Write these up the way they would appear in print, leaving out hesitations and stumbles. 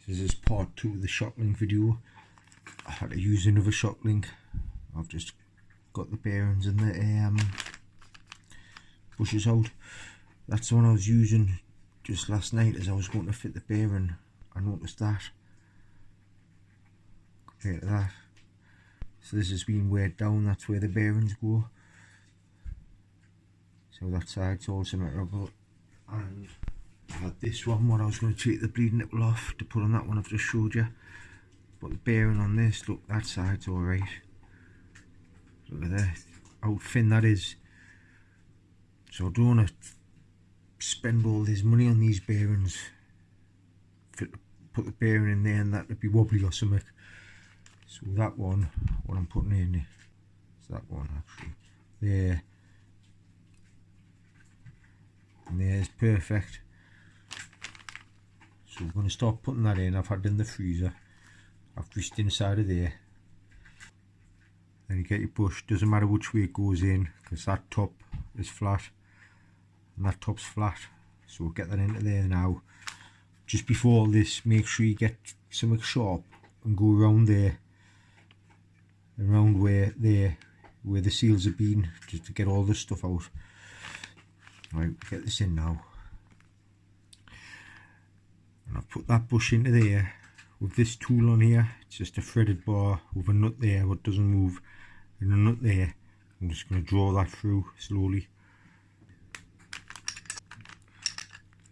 This is part 2 of the shock link video. I had to use another shock link. I've just got the bearings and the bushes out. That's the one I was using just last night as I was going to fit the bearing. I noticed that compared to that. So this has been weighed down, that's where the bearings go. So that side's all symmetrical. And I had this one where I was going to take the bleeding nipple off to put on that one I've just showed you. But the bearing on this, look, that side's alright. Look at that, how thin that is. So I don't want to spend all this money on these bearings. Put the bearing in there and that would be wobbly or something. So that one, what I'm putting in, is that one actually. There. And there's perfect. So we're going to start putting that in. I've had it in the freezer. I've greased inside of there. Then you get your bush. Doesn't matter which way it goes in, because that top is flat and that top's flat. So we'll get that into there now. Just before this, make sure you get something sharp and go around there, around where the seals have been, just to get all this stuff out. Right, get this in now. And I've put that bush into there with this tool on here. It's just a threaded bar with a nut there what doesn't move and a nut there. I'm just going to draw that through slowly.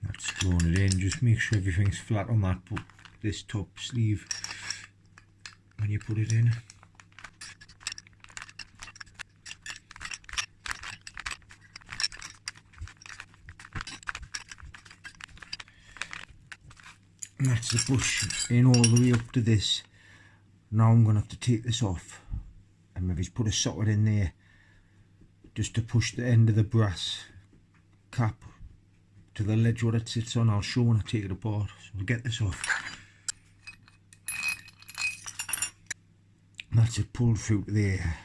That's drawn it in. Just make sure everything's flat on that this top sleeve when you put it in. And that's the bush in all the way up to this. Now I'm going to have to take this off and maybe put a socket in there just to push the end of the brass cap to the ledge what it sits on. I'll show when I take it apart. So we'll get this off. And that's it pulled through to there.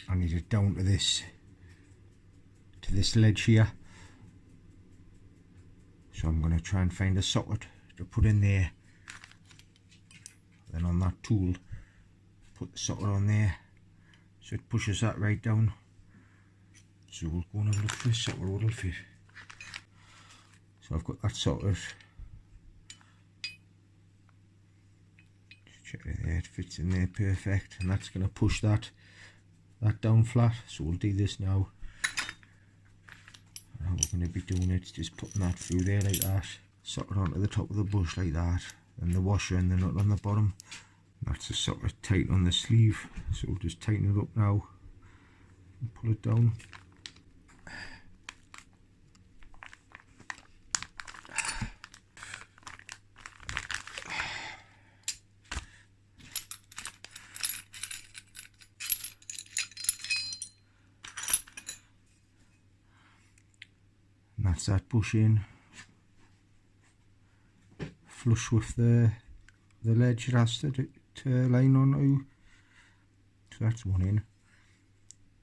I need it down to this ledge here. So I'm going to try and find a socket to put in there. Then on that tool, put the socket on there. So it pushes that right down. So we'll go and have a look for a socket where it'll fit. So I've got that socket. Just check it there, it fits in there perfect. And that's going to push that down flat. So we'll do this now. How we're going to be doing it, just putting that through there like that, socket onto the top of the bush like that, and the washer and the nut on the bottom. That's the socket tight on the sleeve, so we'll just tighten it up now and pull it down. And that's that bush in, flush with the ledge it has to line on to. So that's one in.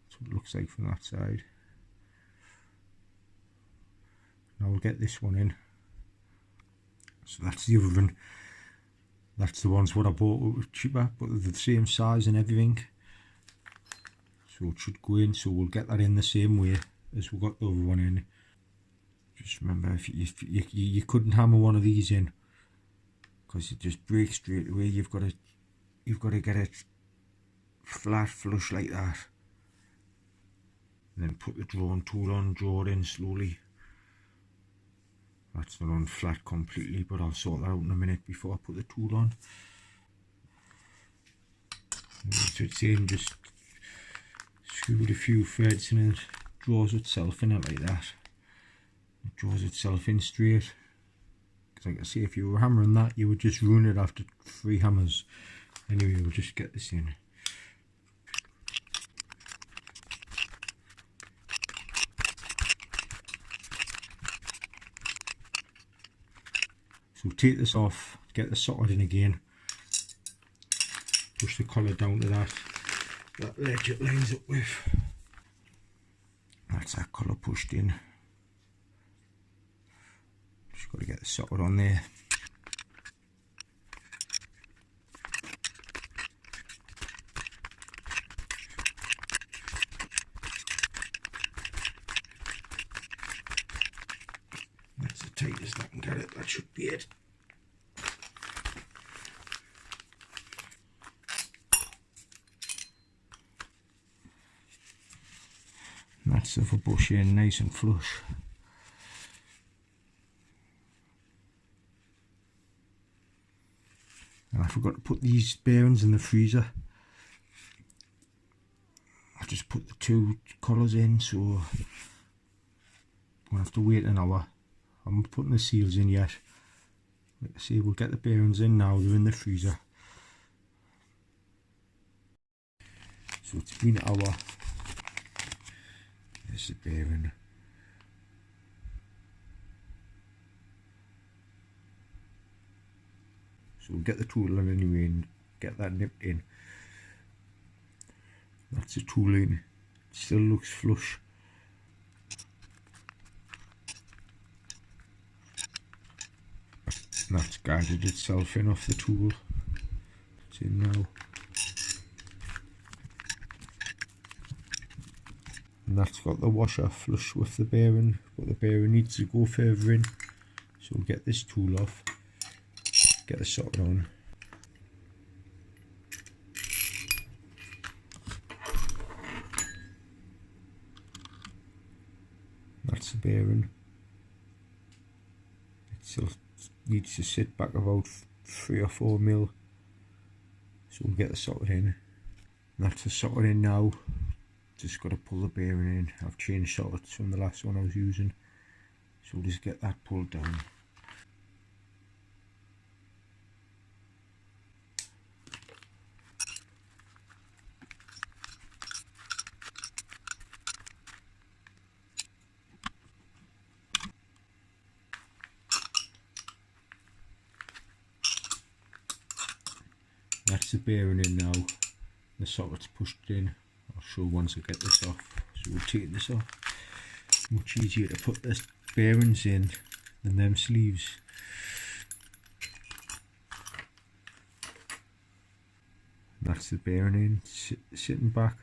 That's what it looks like from that side. Now we'll get this one in. So that's the other one. That's the ones what I bought that were cheaper, but they're the same size and everything. So it should go in. So we'll get that in the same way as we got the other one in. Just remember, if you couldn't hammer one of these in, because it just breaks straight away. You've got to get it flat, flush like that, and then put the drawing tool on, draw it in slowly. That's not on flat completely, but I'll sort that out in a minute before I put the tool on. So it's in, just screw a few threads and it draws itself in it like that. It draws itself in straight. Because like I say, if you were hammering that, you would just ruin it after 3 hammers. Anyway, we'll just get this in. So take this off, get the socket in again. Push the collar down to that ledge it lines up with. That's that collar pushed in. Just got to get the socket on there. tight as I can get it. That should be it. And that's the bush in nice and flush. And I forgot to put these bearings in the freezer. I just put the two collars in, so I'm gonna have to wait an hour. I'm not putting the seals in yet. Like I say, we'll get the bearings in now, they're in the freezer. So it's been an hour. There's the bearing. So we'll get the tool in anyway and get that nipped in. That's the tool in. It still looks flush. And that's guided itself in off the tool. It's in now. And that's got the washer flush with the bearing, but the bearing needs to go further in. So we'll get this tool off, get the socket on. That's the bearing. It still needs to sit back about 3 or 4 mil. So we'll get the socket in. And that's the socket in now. Just got to pull the bearing in. I've changed sockets from the last one I was using. So we'll just get that pulled down. That's the bearing in now. The socket's pushed in. I'll show once I get this off. So we'll take this off. Much easier to put the bearings in than them sleeves. And that's the bearing in, sitting back.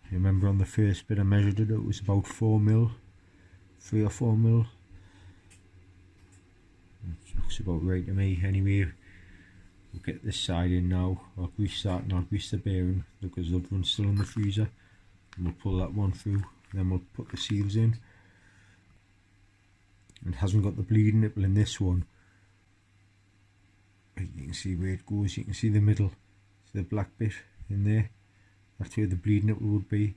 I remember on the first bit I measured it, it was about 4 mil, 3 or 4 mil. It looks about right to me. Anyway, we'll get this side in now. I'll grease that and I'll grease the bearing because the other one's still in the freezer. And we'll pull that one through. Then we'll put the seals in. It hasn't got the bleeding nipple in this one. You can see where it goes. You can see the middle. See the black bit in there. That's where the bleeding nipple would be.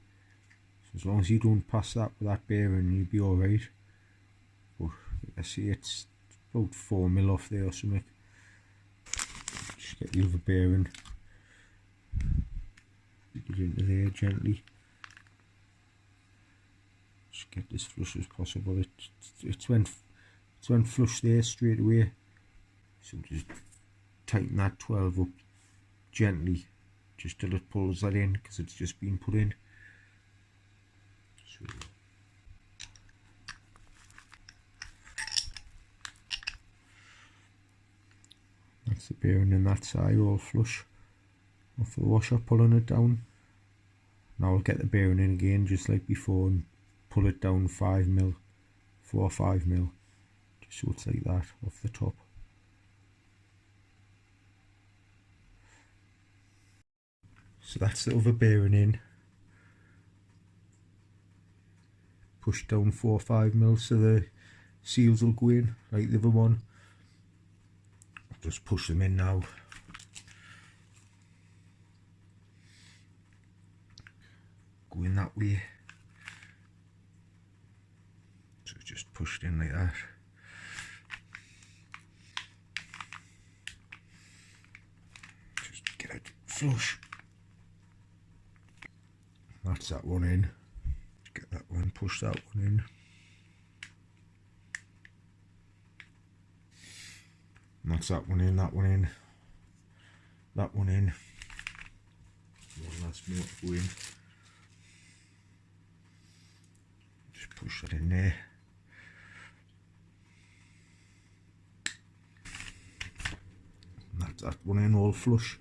So as long as you don't pass that with that bearing, you'll be alright. But I see it's about 4 mil off there or something. Just get the other bearing. Put it into there gently. Just get this flush as possible. It's went flush there straight away. So just tighten that 12 up gently, just till it pulls that in, because it's just been put in. So that's the bearing in that side all flush off the washer, pulling it down. Now I'll get the bearing in again just like before and pull it down 5 mil, 4 or 5 mil, just so it's like that off the top. So that's the other bearing in. Push down 4 or 5 mil so the seals will go in like the other one. I'll just push them in now. Go in that way. So just pushed in like that. Just get it flush. That's that one in. Get that one, push that one in. And that's that one in, that one in, that one in. One last more to go in. Just push that in there. And that's that one in all flush.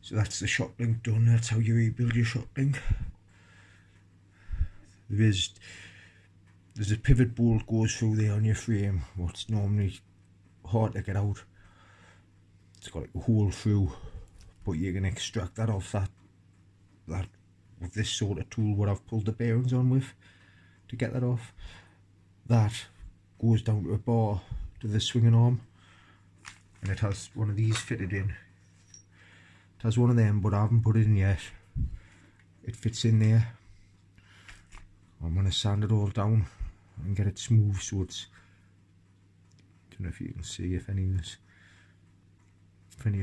So that's the shock link done. That's how you rebuild your shock link. There is there's a pivot bolt goes through there on your frame, what's normally hard to get out. It's got like a hole through, but you can extract that off that with this sort of tool what I've pulled the bearings on with to get that off. That goes down to a bar to the swinging arm, and it has one of these fitted in. It has one of them, but I haven't put it in yet. It fits in there. I'm going to sand it all down and get it smooth so it's, I don't know if you can see if any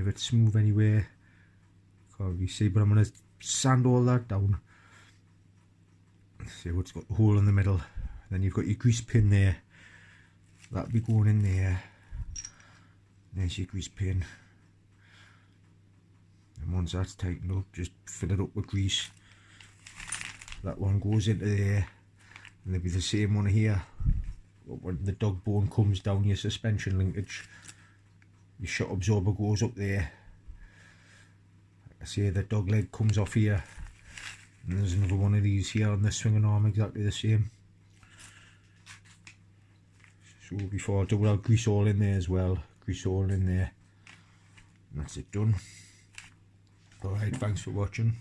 of it's smooth anywhere, can't really see, but I'm going to sand all that down. See, it's got the hole in the middle, then you've got your grease pin there, that'll be going in there. There's your grease pin, and once that's tightened up, just fill it up with grease. That one goes into there, and there'll be the same one here. When the dog bone comes down your suspension linkage, your shock absorber goes up there. I say the dog leg comes off here, and there's another one of these here on the swinging arm, exactly the same. So before I do it, I'll grease all in there as well. Grease all in there, and that's it done. Alright, thanks for watching.